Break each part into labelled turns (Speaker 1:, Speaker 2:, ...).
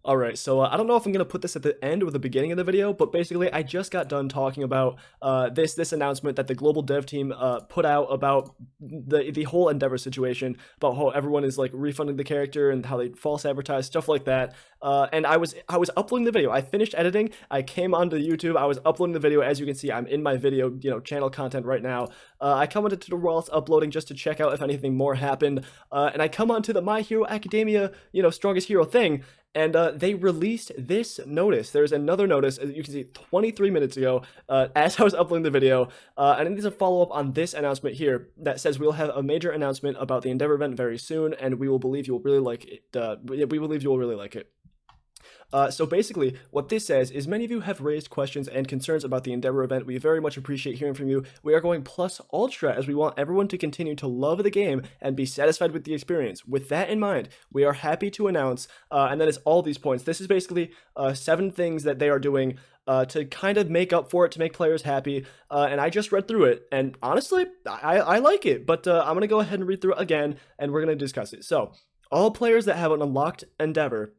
Speaker 1: Alright, so I don't know if I'm going to put this at the end or the beginning of the video, but basically I just got done talking about this announcement that the global dev team put out about the whole Endeavor situation, about how everyone is like refunding the character and how they false advertise, stuff like that. And I was uploading the video. I finished editing, I came onto YouTube, I was uploading the video. As you can see, I'm in my video, channel content right now. I come onto the while it's uploading just to check out if anything more happened. And I come onto the My Hero Academia, Strongest Hero thing, and they released this notice. There's another notice, as you can see, 23 minutes ago, as I was uploading the video. And it is a follow-up on this announcement here that says we'll have a major announcement about the Endeavor event very soon, and we believe you will really like it. We believe you will really like it. So basically, what this says is many of you have raised questions and concerns about the Endeavor event. We very much appreciate hearing from you. We are going plus ultra as we want everyone to continue to love the game and be satisfied with the experience. With that in mind, we are happy to announce, and that is all these points. This is basically 7 things that they are doing to kind of make up for it, to make players happy. And I just read through it, and honestly, I like it. But I'm going to go ahead and read through it again, and we're going to discuss it. So, all players that have an unlocked Endeavor,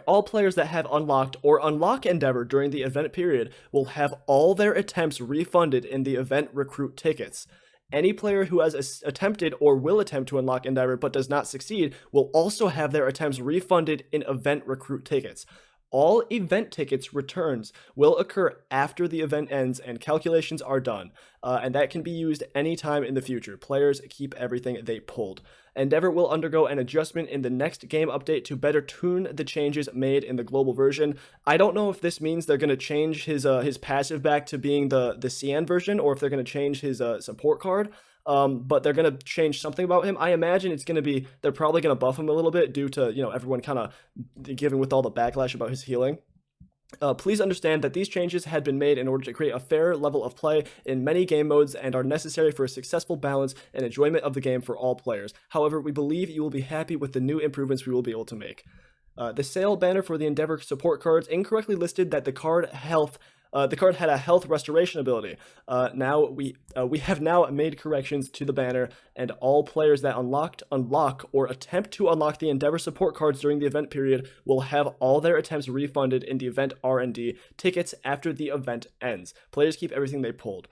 Speaker 1: all players that have unlocked or unlock Endeavor during the event period will have all their attempts refunded in the event recruit tickets. Any player who has attempted or will attempt to unlock Endeavor but does not succeed will also have their attempts refunded in event recruit tickets. All event tickets returns will occur after the event ends and calculations are done, and that can be used anytime in the future. Players keep everything they pulled. Endeavor will undergo an adjustment in the next game update to better tune the changes made in the global version. I don't know if this means they're going to change his passive back to being the CN version, or if they're going to change his support card. But they're going to change something about him. I imagine it's going to be, they're probably going to buff him a little bit due to, everyone kind of giving with all the backlash about his healing. Please understand that these changes had been made in order to create a fair level of play in many game modes and are necessary for a successful balance and enjoyment of the game for all players. However, we believe you will be happy with the new improvements we will be able to make. The sale banner for the Endeavor support cards incorrectly listed that the card had a health restoration ability. Now we have now made corrections to the banner, and all players that unlock, or attempt to unlock the Endeavor support cards during the event period will have all their attempts refunded in the event R&D tickets after the event ends. Players keep everything they pulled.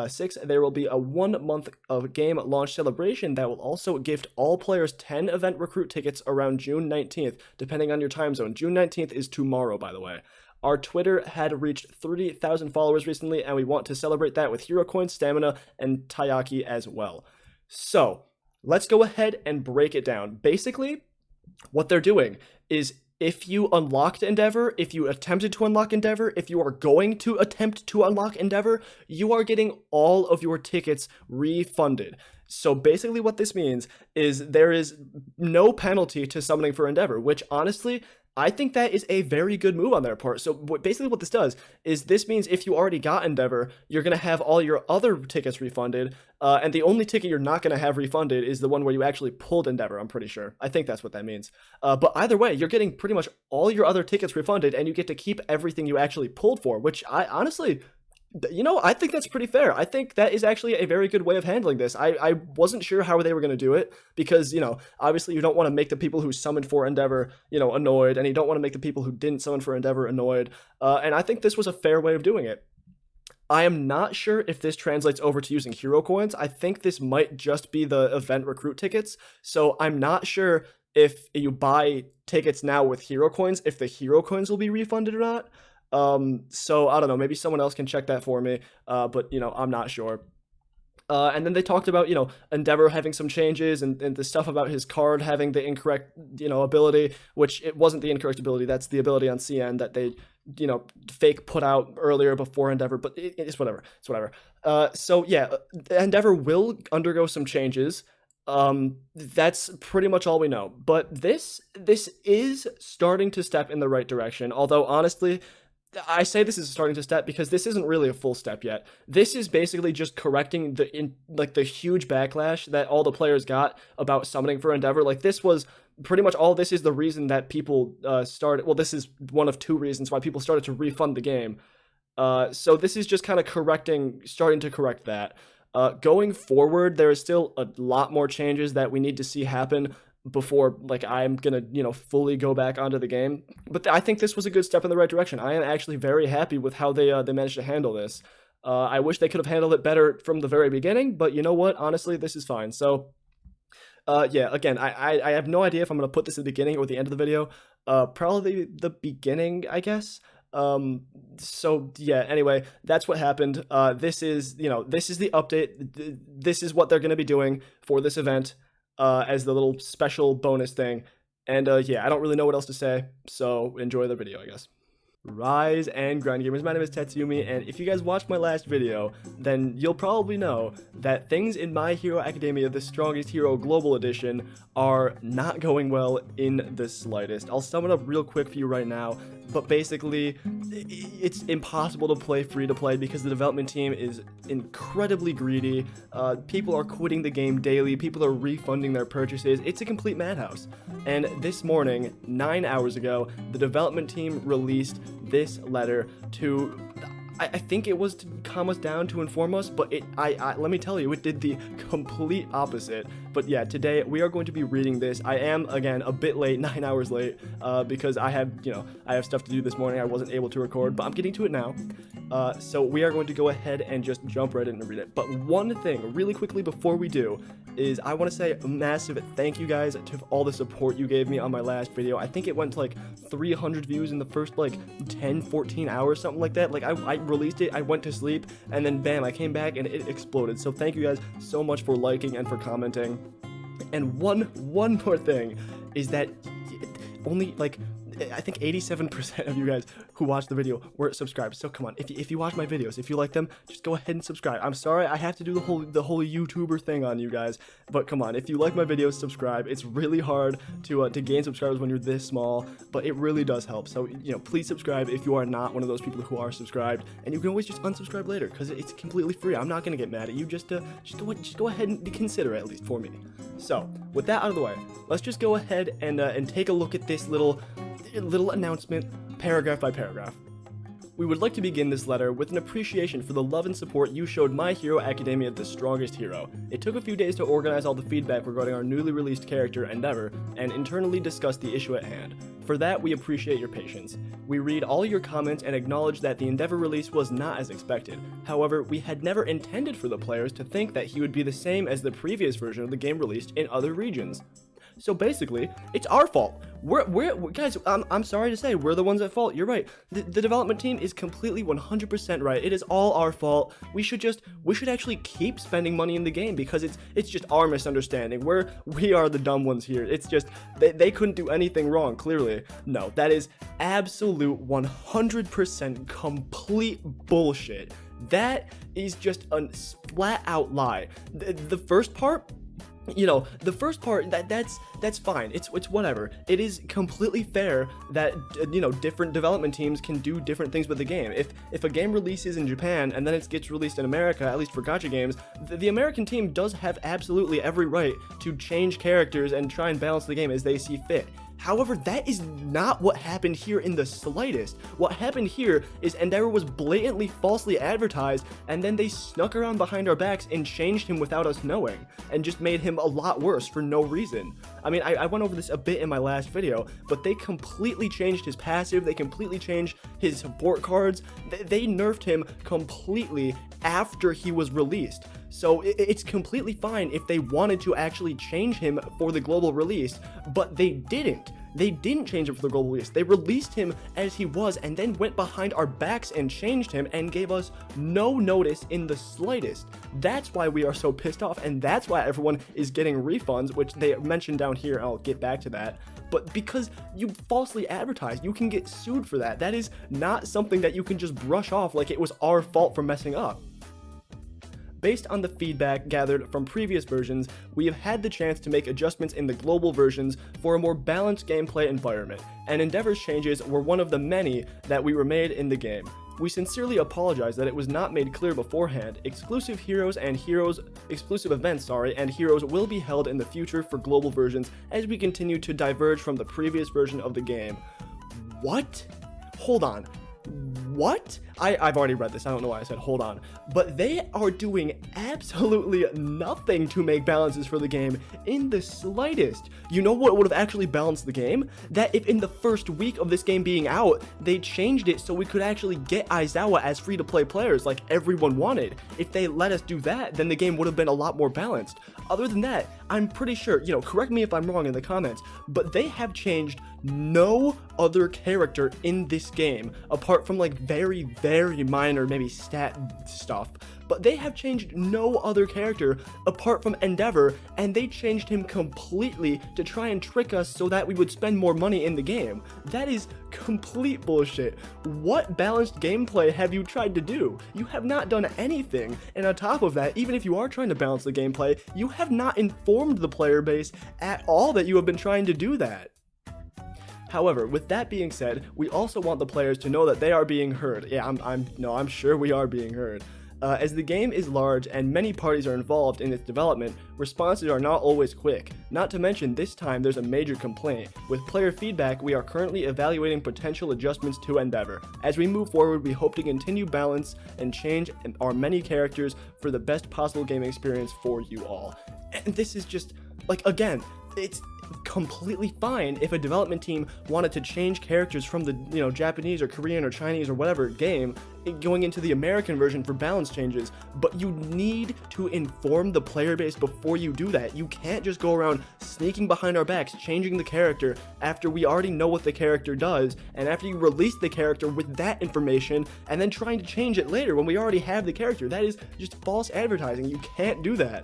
Speaker 1: 6, there will be a 1 month of game launch celebration that will also gift all players 10 event recruit tickets around June 19th, depending on your time zone. June 19th is tomorrow, by the way. Our Twitter had reached 30,000 followers recently, and we want to celebrate that with hero coins, stamina, and taiyaki as well. So, let's go ahead and break it down. Basically, what they're doing is, if you unlocked Endeavor, if you attempted to unlock Endeavor, if you are going to attempt to unlock Endeavor, you are getting all of your tickets refunded. So basically what this means is there is no penalty to summoning for Endeavor, which honestly, I think that is a very good move on their part. So basically what this does is this means if you already got Endeavor, you're going to have all your other tickets refunded, and the only ticket you're not going to have refunded is the one where you actually pulled Endeavor, I'm pretty sure. I think that's what that means. But either way, you're getting pretty much all your other tickets refunded, and you get to keep everything you actually pulled for, which I honestly... I think that's pretty fair. I think that is actually a very good way of handling this. I wasn't sure how they were going to do it because, obviously you don't want to make the people who summoned for Endeavor, annoyed, and you don't want to make the people who didn't summon for Endeavor annoyed. And I think this was a fair way of doing it. I am not sure if this translates over to using hero coins. I think this might just be the event recruit tickets. So I'm not sure if you buy tickets now with hero coins, if the hero coins will be refunded or not. So I don't know, maybe someone else can check that for me, but I'm not sure. And then they talked about, Endeavor having some changes and the stuff about his card having the incorrect, ability, which it wasn't the incorrect ability, that's the ability on CN that they, fake put out earlier before Endeavor, but it's whatever, so yeah, Endeavor will undergo some changes. That's pretty much all we know, but this is starting to step in the right direction, although honestly, I say this is starting to step because this isn't really a full step yet. This is basically just correcting the huge backlash that all the players got about summoning for Endeavor. Like, this was pretty much all. This is the reason that people started. Well, this is one of 2 reasons why people started to refund the game. So this is just kind of starting to correct that. Going forward, there is still a lot more changes that we need to see happen. before like I'm gonna fully go back onto the game. But I think this was a good step in the right direction. I am actually very happy with how they managed to handle this. I wish they could have handled it better from the very beginning, but you know what? Honestly, this is fine. So yeah, again, I have no idea if I'm gonna put this at the beginning or the end of the video. Probably the beginning, I guess. So yeah, anyway, that's what happened. This is the update. This is what they're gonna be doing for this event, as the little special bonus thing. And yeah, I don't really know what else to say, so enjoy the video, I guess. Rise and grind, gamers. My name is Tetsyumi, and if you guys watched my last video, then you'll probably know that things in My Hero Academia, the Strongest Hero Global Edition, are not going well in the slightest. I'll sum it up real quick for you right now, but basically, it's impossible to play free-to-play because the development team is incredibly greedy. People are quitting the game daily, people are refunding their purchases. It's a complete madhouse. And this morning, 9 hours ago, the development team released this letter to, I think it was to calm us down, to inform us, but let me tell you, it did the complete opposite. But yeah, today we are going to be reading this. I am, again, a bit late, 9 hours late, because I have stuff to do this morning. I wasn't able to record, but I'm getting to it now. So we are going to go ahead and just jump right in and read it. But one thing, really quickly before we do, is I want to say a massive thank you guys to all the support you gave me on my last video. I think it went to like 300 views in the first like 10-14 hours, something like that. Like I released it, I went to sleep, and then bam, I came back and it exploded. So thank you guys so much for liking and for commenting. And one more thing is that only like I think 87% of you guys who watched the video were subscribed. So come on, if you watch my videos, if you like them, just go ahead and subscribe. I'm sorry I have to do the whole YouTuber thing on you guys, but come on, if you like my videos, subscribe. It's really hard to gain subscribers when you're this small, but it really does help. So please subscribe if you are not one of those people who are subscribed, and you can always just unsubscribe later because it's completely free. I'm not gonna get mad at you. Just go ahead and consider it, at least for me. So with that out of the way, let's just go ahead and take a look at this little announcement, paragraph by paragraph. We would like to begin this letter with an appreciation for the love and support you showed My Hero Academia, the Strongest Hero. It took a few days to organize all the feedback regarding our newly released character, Endeavor, and internally discuss the issue at hand. For that, we appreciate your patience. We read all your comments and acknowledge that the Endeavor release was not as expected. However, we had never intended for the players to think that he would be the same as the previous version of the game released in other regions. So basically, it's our fault. We're guys, I'm sorry to say, we're the ones at fault. You're right. The development team is completely 100% right. It is all our fault. We should actually keep spending money in the game because it's just our misunderstanding. We are the dumb ones here. It's just they couldn't do anything wrong, clearly. No, that is absolute 100% complete bullshit. That is just a flat out lie. The first part, the first part, that's fine. It's whatever. It is completely fair that different development teams can do different things with the game. If a game releases in Japan and then it gets released in America, at least for gacha games, the American team does have absolutely every right to change characters and try and balance the game as they see fit. However, that is not what happened here in the slightest. What happened here is Endeavor was blatantly falsely advertised, and then they snuck around behind our backs and changed him without us knowing, and just made him a lot worse for no reason. I mean, I went over this a bit in my last video, but they completely changed his passive, they completely changed his support cards, they nerfed him completely after he was released. So it's completely fine if they wanted to actually change him for the global release, but they didn't. They didn't change him for the global release. They released him as he was and then went behind our backs and changed him and gave us no notice in the slightest. That's why we are so pissed off, and that's why everyone is getting refunds, which they mentioned down here. I'll get back to that. But because you falsely advertised, you can get sued for that. That is not something that you can just brush off like it was our fault for messing up. Based on the feedback gathered from previous versions, we have had the chance to make adjustments in the global versions for a more balanced gameplay environment, and Endeavor's changes were one of the many that we were made in the game. We sincerely apologize that it was not made clear beforehand. Exclusive events and heroes will be held in the future for global versions as we continue to diverge from the previous version of the game. What? Hold on. what? I've already read this. I don't know why I said hold on. But they are doing absolutely nothing to make balances for the game in the slightest. You know what would have actually balanced the game? That if in the first week of this game being out, they changed it so we could actually get Aizawa as free-to-play players like everyone wanted. If they let us do that, then the game would have been a lot more balanced. Other than that, I'm pretty sure, you know, correct me if I'm wrong in the comments, but they have changed no other character in this game, apart from like very, very minor, maybe stat stuff. But they have changed no other character apart from Endeavor, and they changed him completely to try and trick us so that we would spend more money in the game. That is complete bullshit. What balanced gameplay have you tried to do? You have not done anything, and on top of that, even if you are trying to balance the gameplay, you have not informed the player base at all that you have been trying to do that. However, with that being said, we also want the players to know that they are being heard. Yeah, I'm sure we are being heard. As the game is large and many parties are involved in its development, responses are not always quick. Not to mention, this time there's a major complaint. With player feedback, we are currently evaluating potential adjustments to Endeavor. As we move forward, we hope to continue balance and change our many characters for the best possible gaming experience for you all. And this is just, like, again, it's completely fine if a development team wanted to change characters from the, you know, Japanese or Korean or Chinese or whatever game going into the American version for balance changes, but you need to inform the player base before you do that. You can't just go around sneaking behind our backs, changing the character after we already know what the character does, and after you release the character with that information, and then trying to change it later when we already have the character. That is just false advertising. You can't do that.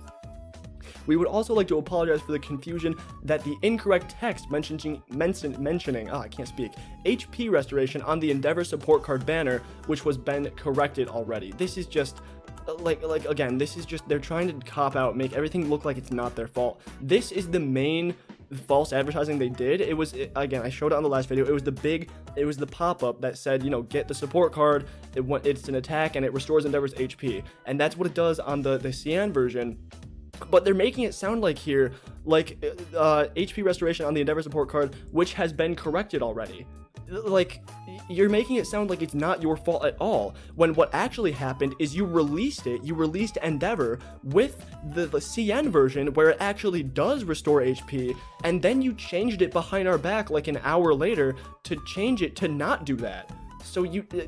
Speaker 1: We would also like to apologize for the confusion that the incorrect text mentioning HP restoration on the Endeavor support card banner, which was been corrected already. This is just again, this is just, they're trying to cop out, make everything look like it's not their fault. This is the main false advertising they did. It was, again, I showed it on the last video, it was the pop-up that said, you know, get the support card, it's an attack and it restores Endeavor's HP, and that's what it does on the CN version. But they're making it sound like here, like HP restoration on the Endeavor support card, which has been corrected already. Like, you're making it sound like it's not your fault at all, when what actually happened is you released Endeavor with the CN version where it actually does restore HP, and then you changed it behind our back like an hour later to change it to not do that. So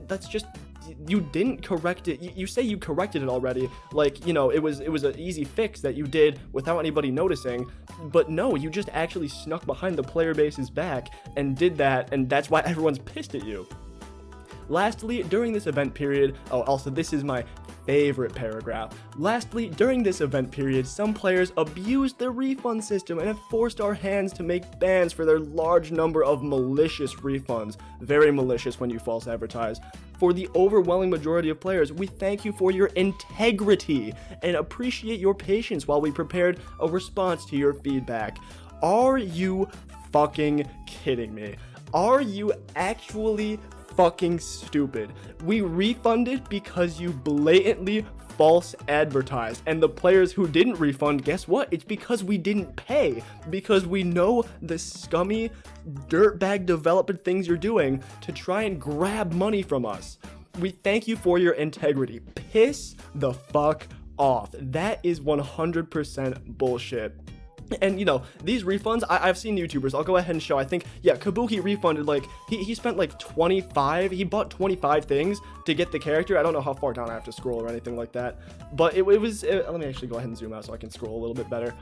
Speaker 1: that's just, you didn't correct it. You say you corrected it already, like, you know, it was an easy fix that you did without anybody noticing, but no, you just actually snuck behind the player base's back and did that, and that's why everyone's pissed at you. Lastly, during this event period, also this is my favorite paragraph. Lastly, during this event period, some players abused the refund system and have forced our hands to make bans for their large number of malicious refunds. Very malicious when you false advertise. For the overwhelming majority of players, we thank you for your integrity and appreciate your patience while we prepared a response to your feedback. Are you fucking kidding me? Are you actually fucking stupid? We refunded because you blatantly false advertised, and the players who didn't refund, guess what? It's because we didn't pay, because we know the scummy dirtbag development things you're doing to try and grab money from us. We thank you for your integrity. Piss the fuck off. That is 100% bullshit. And, you know, these refunds, I've seen YouTubers, I'll go ahead and show, I think, yeah, Kabuki refunded, like, he spent, like, 25, he bought 25 things to get the character. I don't know how far down I have to scroll or anything like that, but it was, let me actually go ahead and zoom out so I can scroll a little bit better.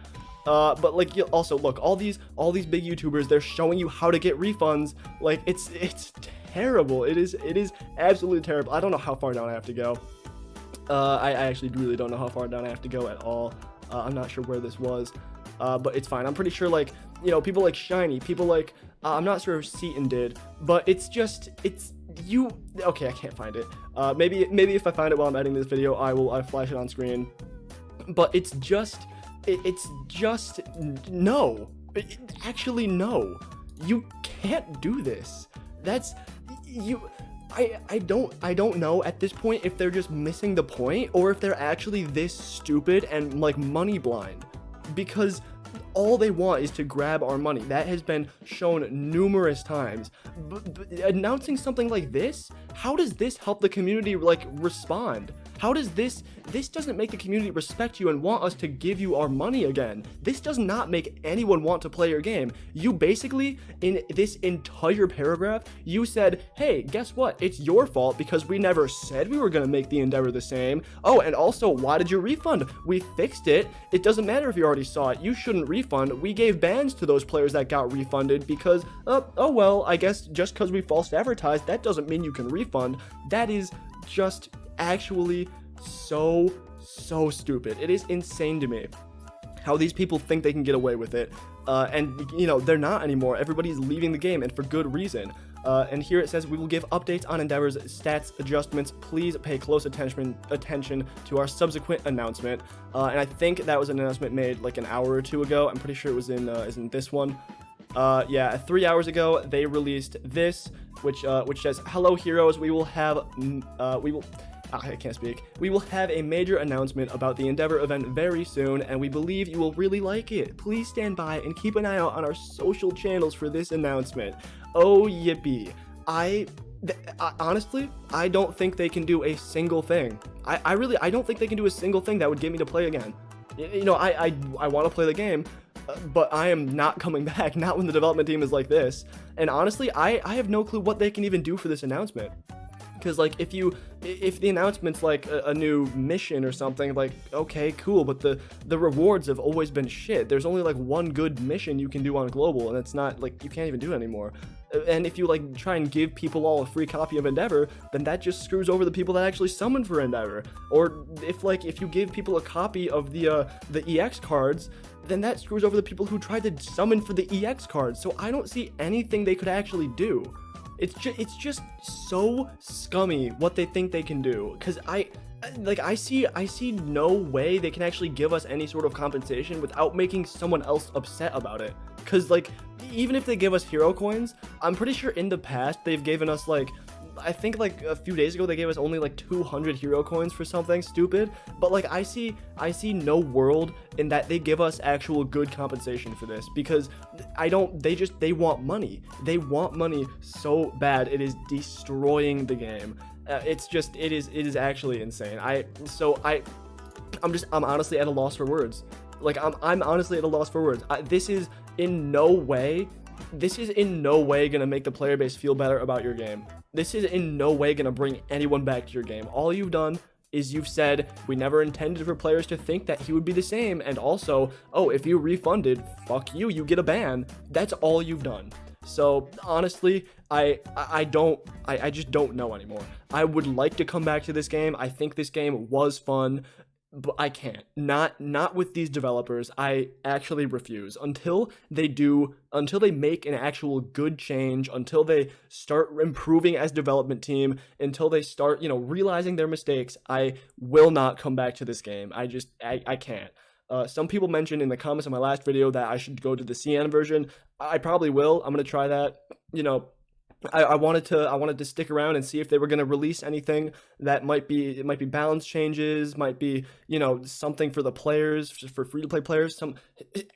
Speaker 1: But, like, you also, look, all these big YouTubers, they're showing you how to get refunds. Like, it's terrible. It is absolutely terrible. I don't know how far down I have to go. I actually really don't know how far down I have to go at all. I'm not sure where this was. But it's fine. I'm pretty sure, like, you know, people like Shiny, people like, I'm not sure if Seaton did, but it's okay, I can't find it. Maybe if I find it while I'm editing this video, I'll flash it on screen. But it's just, no. Actually, no. You can't do this. I don't know at this point if they're just missing the point or if they're actually this stupid and, like, money blind. Because all they want is to grab our money. That has been shown numerous times. Announcing something like this, how does this help the community like respond? How does this doesn't make the community respect you and want us to give you our money again. This does not make anyone want to play your game. You basically, in this entire paragraph, you said, hey, guess what? It's your fault because we never said we were going to make the Endeavor the same. Oh, and also, why did you refund? We fixed it. It doesn't matter if you already saw it. You shouldn't refund. We gave bans to those players that got refunded because, oh well, I guess just because we false advertised, that doesn't mean you can refund. That is just actually so stupid. It is insane to me how these people think they can get away with it, and you know, they're not anymore. Everybody's leaving the game, and for good reason. And here it says, we will give updates on Endeavor's stats adjustments. Please pay close attention to our subsequent announcement. And I think that was an announcement made like an hour or two ago. I'm pretty sure it was in this one. Yeah, 3 hours ago they released this, which says, hello heroes, I can't speak. We will have a major announcement about the Endeavor event very soon, and we believe you will really like it. Please stand by and keep an eye out on our social channels for this announcement. Oh, yippee. Honestly, I don't think they can do a single thing. I don't think they can do a single thing that would get me to play again. You know, I want to play the game, but I am not coming back, not when the development team is like this. And honestly, I have no clue what they can even do for this announcement. Because like if the announcement's like a new mission or something, like okay, cool, but the rewards have always been shit. There's only like one good mission you can do on global, and it's not like, you can't even do it anymore. And if you like try and give people all a free copy of Endeavor, then that just screws over the people that actually summon for Endeavor. Or if you give people a copy of the EX cards, then that screws over the people who tried to summon for the EX cards. So I don't see anything they could actually do. It's just so scummy what they think they can do, because I see no way they can actually give us any sort of compensation without making someone else upset about it. Because like, even if they give us hero coins, I'm pretty sure in the past they've given us like, I think like a few days ago they gave us only like 200 hero coins for something stupid. But like I see no world in that they give us actual good compensation for this, because they want money. They want money so bad. It is destroying the game. It is actually insane. I'm honestly at a loss for words. Like I'm honestly at a loss for words. This is in no way gonna make the player base feel better about your game. This is in no way gonna bring anyone back to your game. All you've done is you've said, we never intended for players to think that he would be the same, and also, oh, if you refunded, fuck you, you get a ban. That's all you've done. So honestly, I just don't know anymore. I would like to come back to this game. I think this game was fun, but I can't. Not with these developers. I actually refuse until they make an actual good change, until they start improving as development team, until they start, realizing their mistakes. I will not come back to this game. I can't. Some people mentioned in the comments of my last video that I should go to the CN version. I probably will. I'm gonna try that. I wanted to stick around and see if they were going to release anything that might be balance changes, might be, something for the players, for free to play players,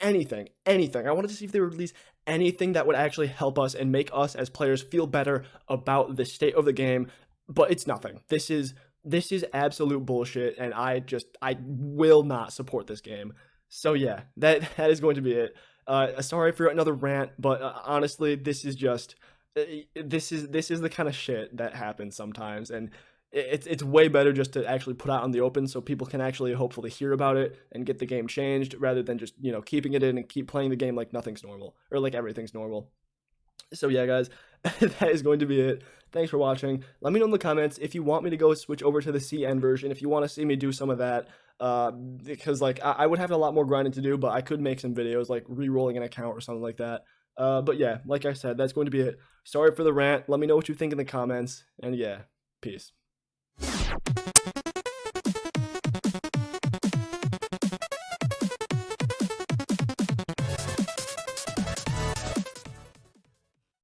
Speaker 1: anything. I wanted to see if they would release anything that would actually help us and make us as players feel better about the state of the game, but it's nothing. This is absolute bullshit, and I will not support this game. So yeah, that is going to be it. Sorry for another rant, but honestly, this is the kind of shit that happens sometimes, and it's way better just to actually put out on the open so people can actually hopefully hear about it and get the game changed, rather than just keeping it in and keep playing the game like nothing's normal, or like everything's normal. So yeah, guys, that is going to be it. Thanks for watching. Let me know in the comments if you want me to go switch over to the CN version, if you want to see me do some of that, because like I would have a lot more grinding to do, but I could make some videos like re-rolling an account or something like that. But yeah, like I said, that's going to be it. Sorry for the rant. Let me know what you think in the comments, and yeah, peace.